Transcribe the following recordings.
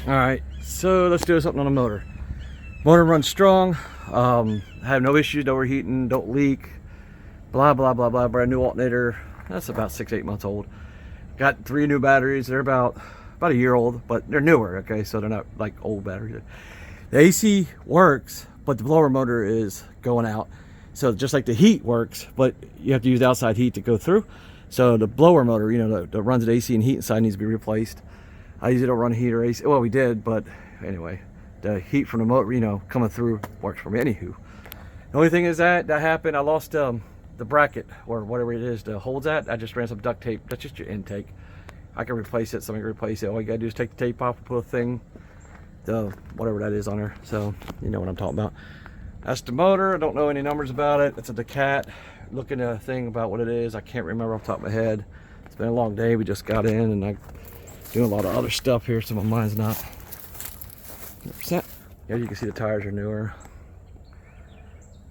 All right, so let's do something on the motor. Motor runs strong. Have no issues, no overheating, don't leak. Blah blah blah blah. Brand new alternator. That's about 6-8 months old. Got 3 new batteries. They're about a year old, but they're newer. Okay, so they're not like old batteries. The AC works, but the blower motor is going out. So just like the heat works, but you have to use the outside heat to go through. So the blower motor, you know, that runs the AC and heat inside needs to be replaced. I usually don't run heat or AC. Well, we did, but anyway, the heat from the motor, you know, coming through works for me. Anywho, the only thing is that happened. I lost the bracket or whatever it is that holds that. I just ran some duct tape. That's just your intake. I can replace it. Somebody can replace it. All you gotta do is take the tape off and put a thing, whatever that is on there. So you know what I'm talking about. That's the motor. I don't know any numbers about it. It's a Decat. Looking at a thing about what it is. I can't remember off the top of my head. It's been a long day. We just got in and I'm doing a lot of other stuff here, so my mind's not 100%. Yeah, you can see the tires are newer.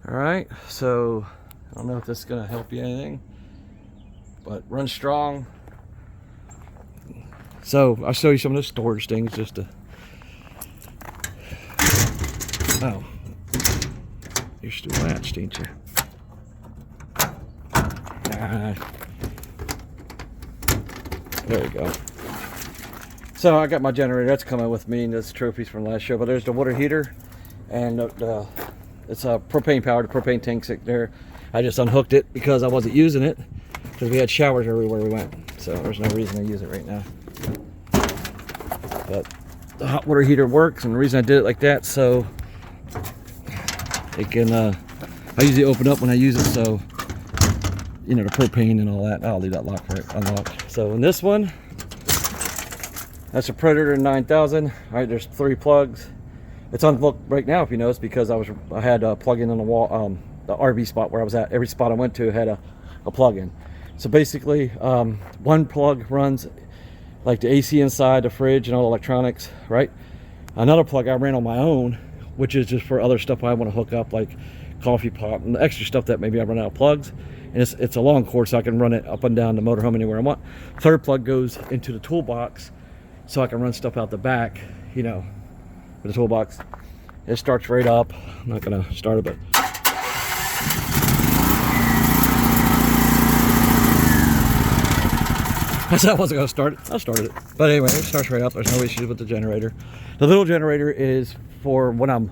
All right, so I don't know if this is gonna help you anything, but run strong. So I'll show you some of the storage things just to. Oh, you're still latched, ain't you? There we go. So I got my generator. That's coming with me, and that's trophies from last show. But there's the water heater, and it's a propane powered. The propane tank's there. I just unhooked it because I wasn't using it because we had showers everywhere we went. So there's no reason to use it right now. But the hot water heater works, and the reason I did it like that so it can. I usually open up when I use it, so you know the propane and all that. I'll leave that lock right unlocked. So in this one, that's a Predator 9000. All right, there's 3 plugs. It's unhooked right now, if you notice, because I had a plug-in on the wall, the RV spot where I was at. Every spot I went to had a plug-in. So basically, one plug runs like the AC inside, the fridge, and all the electronics, right? Another plug I ran on my own, which is just for other stuff I want to hook up, like coffee pot and the extra stuff that maybe I run out of plugs. And it's a long cord, so I can run it up and down the motorhome anywhere I want. Third plug goes into the toolbox, so I can run stuff out the back, you know, with the toolbox. It starts right up. I'm not gonna start it, but I said I wasn't gonna start it. I started it, but anyway, it starts right up. There's no issues with the generator. The little generator is for when I'm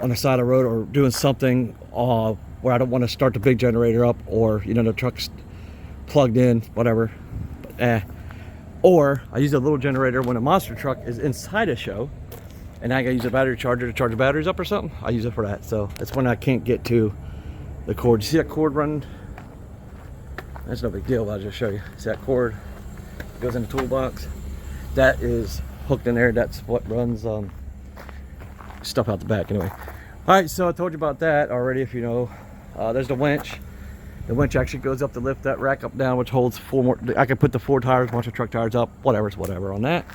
on the side of the road or doing something where I don't want to start the big generator up, or you know the truck's plugged in, whatever. But, or I use a little generator when a monster truck is inside a show and I gotta use a battery charger to charge the batteries up or something. I use it for that. So that's when I can't get to the cord. You see that cord running? That's no big deal, but I'll just show you. See that cord goes in the toolbox? That is hooked in there. That's what runs stuff out the back anyway. All right, so I told you about that already. If you know, there's the winch. The winch actually goes up to lift that rack up down, which holds 4 more. I can put the 4 tires, bunch of truck tires up, whatever's whatever on that.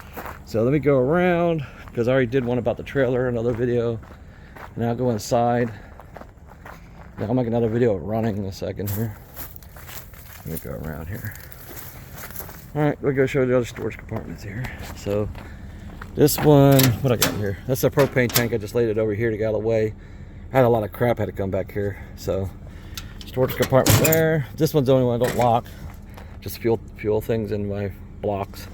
So let me go around, because I already did one about the trailer, another video. Now I'll go inside. Now I'll make another video of running in a second here. Let me go around here. All right, we'll go show the other storage compartments here. So this one, what I got here? That's a propane tank. I just laid it over here to get out of the way. I had a lot of crap had to come back here. So storage compartment there. This one's the only one I don't lock. Just fuel things in my blocks.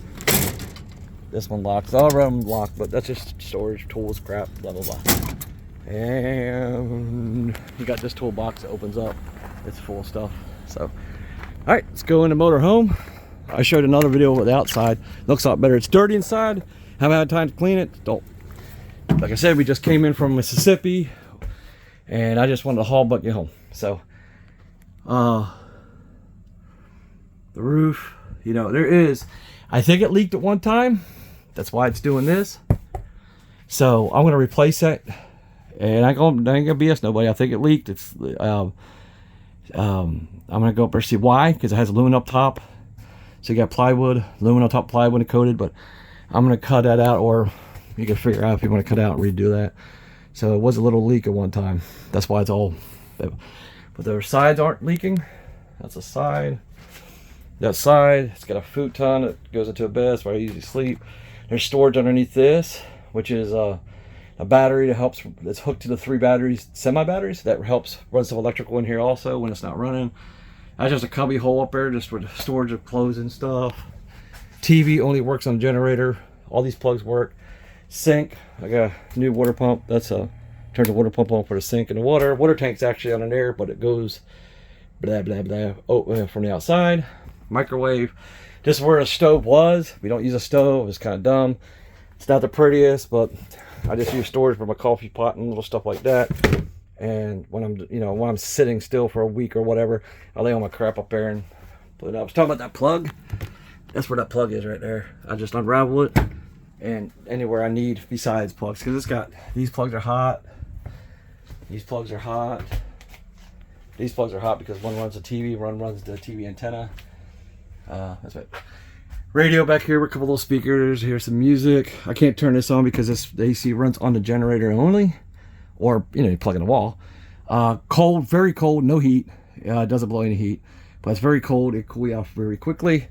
This one locks. All of them lock, but that's just storage, tools, crap, blah blah blah. And you got this toolbox that opens up. It's full of stuff. So, all right, let's go into motorhome. I showed another video with the outside. Looks a lot better. It's dirty inside. Haven't had time to clean it. Don't. Like I said, we just came in from Mississippi, and I just wanted to haul bucket home. So, the roof, you know, there is. I think it leaked at one time. That's why it's doing this. So I'm gonna replace it, and I ain't gonna BS nobody. I think it leaked. It's I'm gonna go up there see why, because it has aluminum up top. So you got plywood, aluminum top plywood coated, but I'm gonna cut that out, or you can figure out if you want to cut out and redo that. So it was a little leak at one time. That's why it's all. But the sides aren't leaking. That's a side. That side, it's got a futon that goes into a bed. That's where I usually sleep. There's storage underneath this, which is a battery that helps. It's hooked to the 3 batteries, semi batteries, that helps run some electrical in here also when it's not running. That's just a cubby hole up there just for the storage of clothes and stuff. TV only works on generator. All these plugs work. Sink, I got a new water pump. That's a turn the water pump on for the sink and the water. Water tank's actually on in there, but it goes blah blah blah from the outside. Microwave. This is where a stove was. We don't use a stove. It's kind of dumb. It's not the prettiest, but I just use storage for my coffee pot and little stuff like that. And when I'm sitting still for a week or whatever, I lay all my crap up there and put it up. I was talking about that plug. That's where that plug is right there. I just unravel it and anywhere I need besides plugs, because it's got, these plugs are hot. These plugs are hot. These plugs are hot because one runs the TV, one runs the TV antenna. That's right. Radio back here with a couple little speakers. Here's some music. I can't turn this on because the AC runs on the generator only, or you plug in the wall. Cold, very cold, no heat. It doesn't blow any heat, but it's very cold. It cools off very quickly.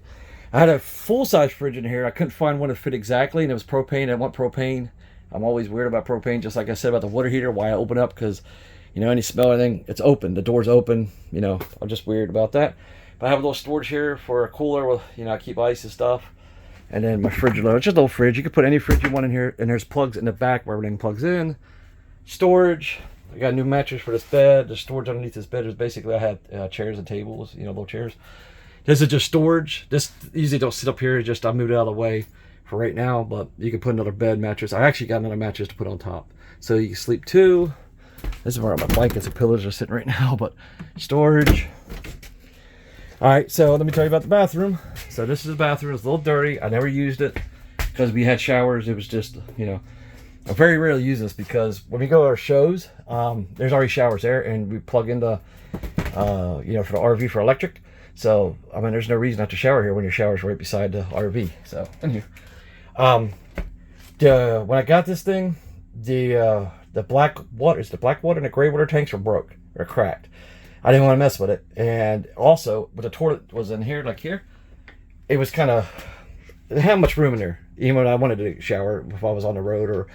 I had a full-size fridge in here. I couldn't find one that fit exactly, and it was propane. I want propane. I'm always weird about propane, just like I said about the water heater. Why I open up, because any smell, anything, it's open. The door's open. I'm just weird about that. But I have a little storage here for a cooler with, I keep ice and stuff. And then my fridge, it's just a little fridge. You can put any fridge you want in here, and there's plugs in the back where everything plugs in. Storage. I got a new mattress for this bed. The storage underneath this bed is basically, I had chairs and tables, little chairs. This is just storage. This usually don't sit up here. I moved it out of the way for right now, but you can put another bed mattress. I actually got another mattress to put on top, so you can sleep 2. This is where my blankets and pillows are sitting right now, but storage. All right, so let me tell you about the bathroom. So this is the bathroom. It's a little dirty. I never used it because we had showers. It was just, I very rarely use this because when we go to our shows, there's already showers there, and we plug into, for the RV for electric. So, there's no reason not to shower here when your shower's right beside the RV. So, anyway. When I got this thing, the black water and the gray water tanks were broke or cracked. I didn't want to mess with it. And also, when the toilet was in here, like here, it was it didn't have much room in there. Even when I wanted to shower, if I was on the road or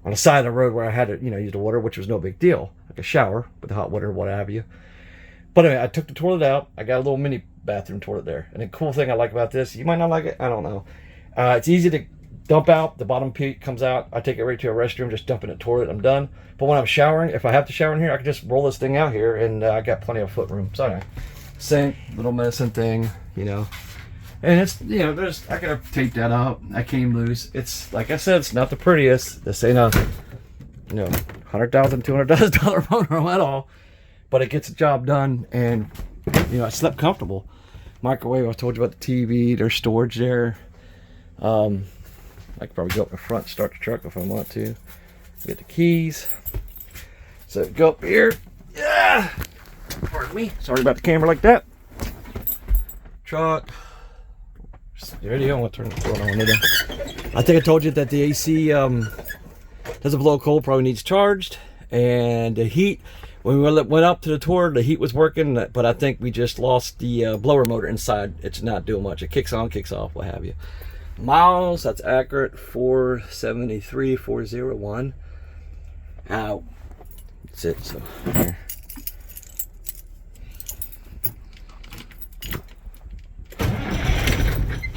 on the side of the road where I had to, use the water, which was no big deal. Like a shower with the hot water, what have you. But anyway, I took the toilet out. I got a little mini bathroom toilet there. And the cool thing I like about this, you might not like it, I don't know. It's easy to dump out. The bottom peak comes out. I take it right to a restroom, just dump in the toilet, I'm done. But when I'm showering, if I have to shower in here, I can just roll this thing out here, and I got plenty of foot room. So anyway, sink, little medicine thing, And it's, I could have taped that up. That came loose. It's, like I said, it's not the prettiest. This ain't a, $100,000, $200,000 motorhome at all. But it gets the job done, and, I slept comfortable. Microwave, I told you about the TV. There's storage there. I could probably go up in front, start the truck if I want to. Get the keys. So go up here. Yeah. Pardon me. Sorry about the camera like that. Truck. Radio. I want to turn the phone on. I think I told you that the AC doesn't blow cold. Probably needs charged. And the heat. When we went up to the tour, the heat was working, but I think we just lost the blower motor inside. It's not doing much. It kicks on, kicks off, what have you. Miles, that's accurate, 473,401. Ow. That's it, so here.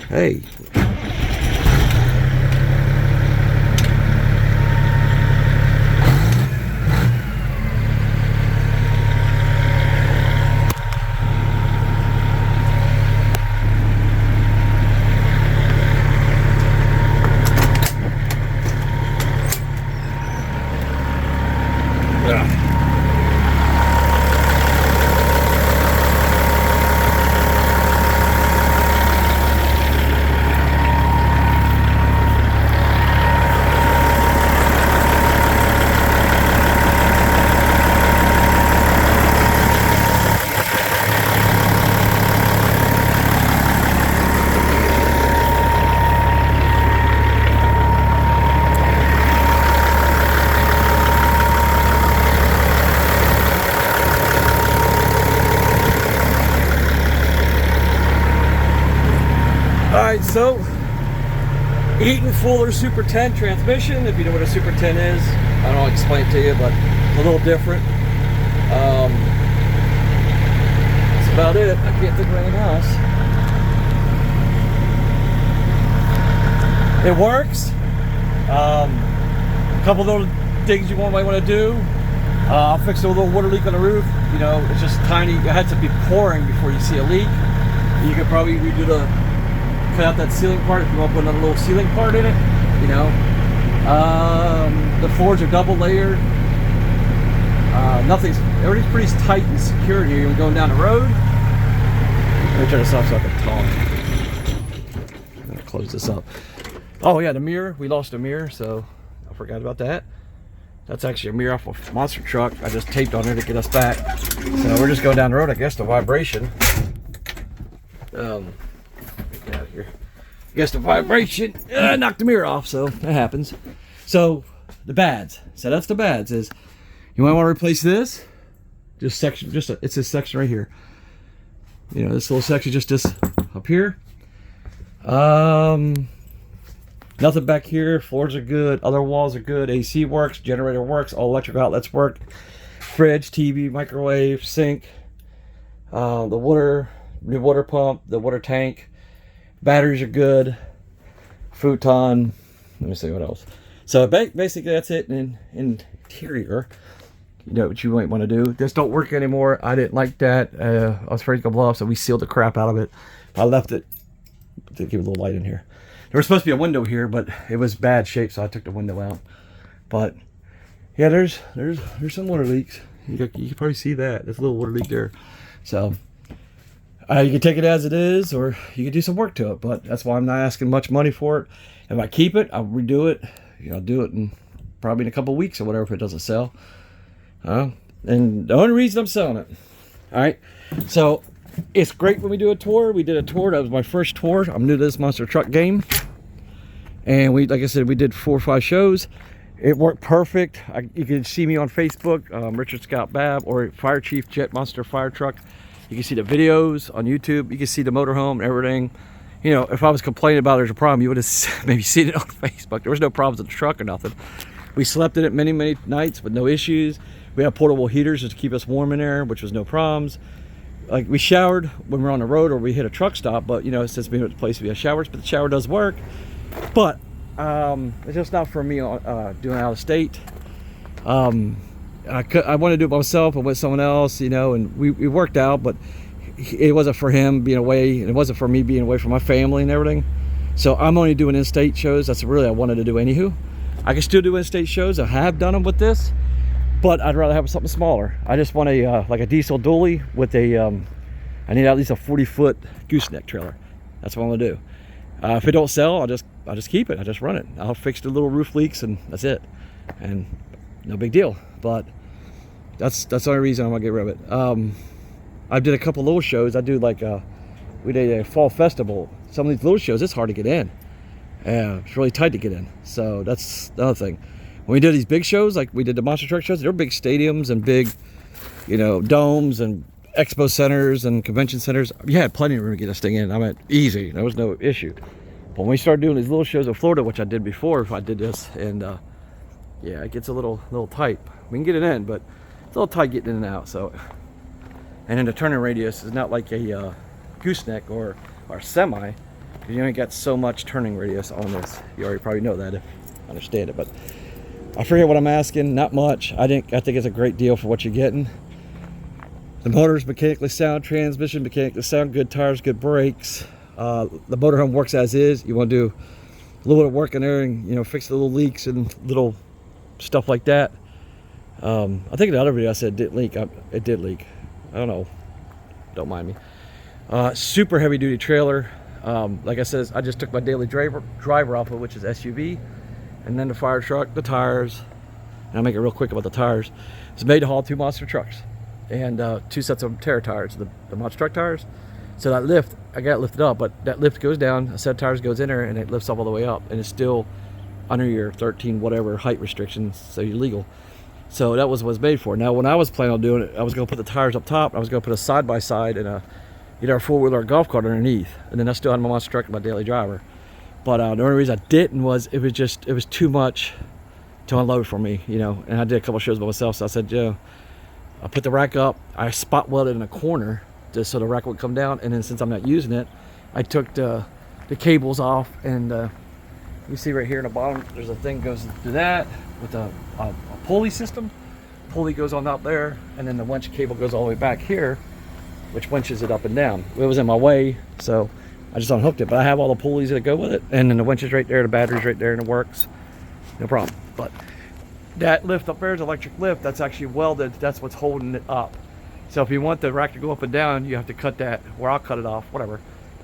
Hey. So Eaton Fuller Super 10 transmission, if you know what a Super 10 is. I don't know how to explain it to you, but it's a little different. That's about it. I can't think of anything else. It works. A couple little things you might want to do. I'll fix a little water leak on the roof. You know, it's just tiny. It has to be pouring before you see a leak. You could probably redo cut out that ceiling part if you want to put another little ceiling part in it. You know, the floors are double layered. Everything's pretty tight and secure here. You're going down the road. Let me turn this off so I can talk. I'm gonna close this up. Oh yeah, the mirror. We lost a mirror, so I forgot about that. That's actually a mirror off a monster truck. I just taped on there to get us back. So we're just going down the road. I guess the vibration. Get out of here. I guess the vibration knocked the mirror off, so that happens. So the bads. So that's the bads. Is you might want to replace this. It's this section right here. You know, this little section, just this up here. Nothing back here. Floors are good. Other walls are good. AC works. Generator works. All electrical outlets work. Fridge, TV, microwave, sink. The new water pump, the water tank. Batteries are good. Futon. Let me see what else. So basically that's it in interior. You know what you might want to do. This don't work anymore. I didn't like that. I was afraid to go blow off, so we sealed the crap out of it. I left it to give a little light in here. There was supposed to be a window here, but it was bad shape, so I took the window out. But yeah, there's some water leaks. You can probably see that. There's a little water leak there. So you can take it as it is, or you can do some work to it. But that's why I'm not asking much money for it. If I keep it, I'll redo it. You know, I'll do it probably in a couple weeks or whatever if it doesn't sell. And the only reason I'm selling it. All right. So it's great when we do a tour. We did a tour. That was my first tour. I'm new to this monster truck game. And like I said, we did 4 or 5 shows. It worked perfect. You can see me on Facebook, Richard Scout Bab, or Fire Chief Jet Monster Fire Truck. You can see the videos on YouTube. You can see the motorhome and everything. You know, if I was complaining about there's a problem, you would have maybe seen it on Facebook. There was no problems with the truck or nothing. We slept in it many, many nights with no issues. We have portable heaters just to keep us warm in there, which was no problems. Like, we showered when we're on the road or we hit a truck stop, but you know, since we went to a place we have showers, but the shower does work. But it's just not for me doing out of state. I want to do it myself or with someone else, you know, and we worked out, but it wasn't for him being away, and it wasn't for me being away from my family and everything. So I'm only doing in-state shows. That's really I wanted to do anywho. I can still do in-state shows. I have done them with this, but I'd rather have something smaller. I just want like a diesel dually with I need at least a 40-foot gooseneck trailer. That's what I'm gonna do. If it don't sell, I'll just keep it. I just run it. I'll fix the little roof leaks and that's it. And no big deal. But that's the only reason I'm gonna get rid of it. I did a couple little shows. I do like we did a fall festival. Some of these little shows, it's hard to get in. It's really tight to get in. So that's the other thing. When we did these big shows, like we did the monster truck shows, they're big stadiums and big, you know, domes and expo centers and convention centers. You had plenty of room to get this thing in. I mean, easy. There was no issue. But when we started doing these little shows in Florida, which I did before, if I did this, and yeah, it gets a little tight. We can get it in, but it's a little tight getting in and out. So, and then the turning radius is not like a gooseneck or semi. You only got so much turning radius on this. You already probably know that if you understand it, but I forget what I'm asking. Not much. I think it's a great deal for what you're getting. The motor's mechanically sound, transmission mechanically sound, good tires, good brakes. The motorhome works as is. You want to do a little bit of work in there and, you know, fix the little leaks and little stuff like that. I think in the other video I said it didn't leak. It did leak. I don't know. Don't mind me. Super heavy duty trailer. Like I said, I just took my daily driver off of, which is SUV, and then the fire truck, the tires, and I'll make it real quick about the tires. It's made to haul 2 monster trucks and 2 sets of Terra tires, the monster truck tires. So that lift, I got it lifted up, but that lift goes down, a set of tires goes in there, and it lifts up all the way up, and it's still under your 13 whatever height restrictions, so you're legal. So that was what it was made for. Now, when I was planning on doing it, I was going to put the tires up top. I was going to put a side-by-side and either a 4-wheeler or a golf cart underneath, and then I still had my monster truck and my daily driver. But the only reason I didn't was it was too much to unload for me, you know. And I did a couple shows by myself, so I said, Joe, I put the rack up, I spot welded in a corner just so the rack would come down, and then since I'm not using it, I took the cables off, and you see right here in the bottom, there's a thing goes through that with a pulley system. Pulley goes on out there, and then the winch cable goes all the way back here, which winches it up and down. It was in my way, so I just unhooked it, but I have all the pulleys that go with it, and then the winch is right there, the battery's right there, and it works, no problem. But that lift up there is electric lift. That's actually welded. That's what's holding it up. So if you want the rack to go up and down, you have to cut that, or I'll cut it off, whatever,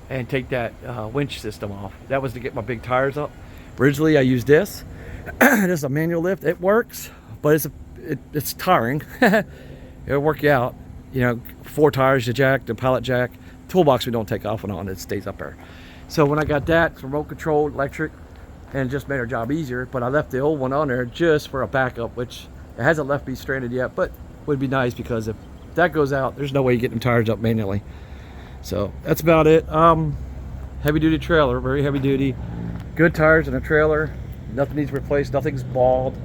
and take that winch system off. That was to get my big tires up. Originally, I used this. This is a manual lift. It works, but it's tiring. It'll work you out. You know, 4 tires, the jack, the pallet jack. Toolbox we don't take off and on. It stays up there. So when I got that, it's remote controlled, electric, and it just made our job easier. But I left the old one on there just for a backup, which it hasn't left me stranded yet, but would be nice, because if that goes out, there's no way you get them tires up manually. So that's about it. Heavy duty trailer, very heavy duty. Good tires in a trailer. Nothing needs replaced. Nothing's bald.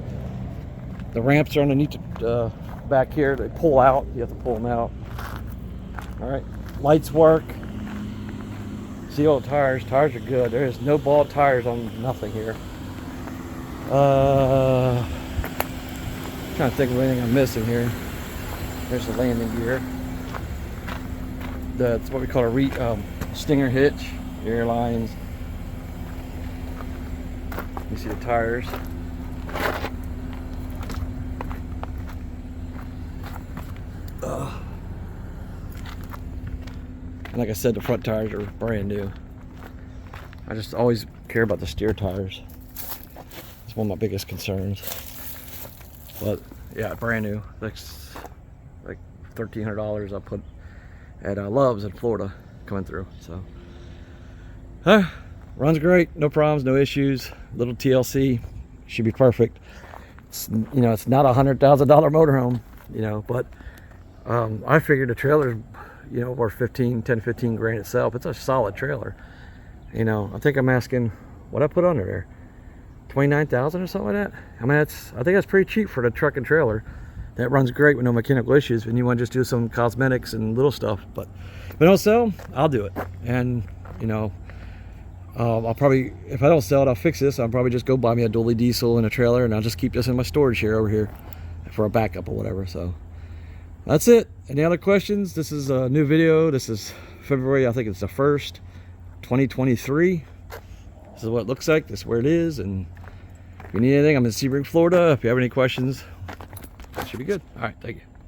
The ramps are underneath back here. They pull out. You have to pull them out. All right. Lights work. See all the tires. Tires are good. There is no bald tires on nothing here. Trying to think of anything I'm missing here. There's the landing gear. That's what we call a stinger hitch. Airlines. You see the tires. And like I said, the front tires are brand new. I just always care about the steer tires. It's one of my biggest concerns. But yeah, brand new. Looks like $1,300 I put at Love's in Florida coming through. So runs great, no problems, no issues. Little TLC, should be perfect. It's, you know, it's not a $100,000 motorhome, you know, but I figured the trailer's, you know, worth 10 to 15 grand itself. It's a solid trailer. You know, I think I'm asking what I put under there, 29,000 or something like that. I mean, I think that's pretty cheap for the truck and trailer. That runs great with no mechanical issues. And you want to just do some cosmetics and little stuff, but if I don't sell, I'll do it. And you know, I'll probably, if I don't sell it, I'll fix this. I'll probably just go buy me a dually diesel and a trailer, and I'll just keep this in my storage here over here for a backup or whatever. So that's it. Any other questions? This is a new video. This is February, I think it's the 1st, 2023. This is what it looks like. This is where it is. And if you need anything, I'm in Sebring, Florida. If you have any questions, that should be good. All right, thank you.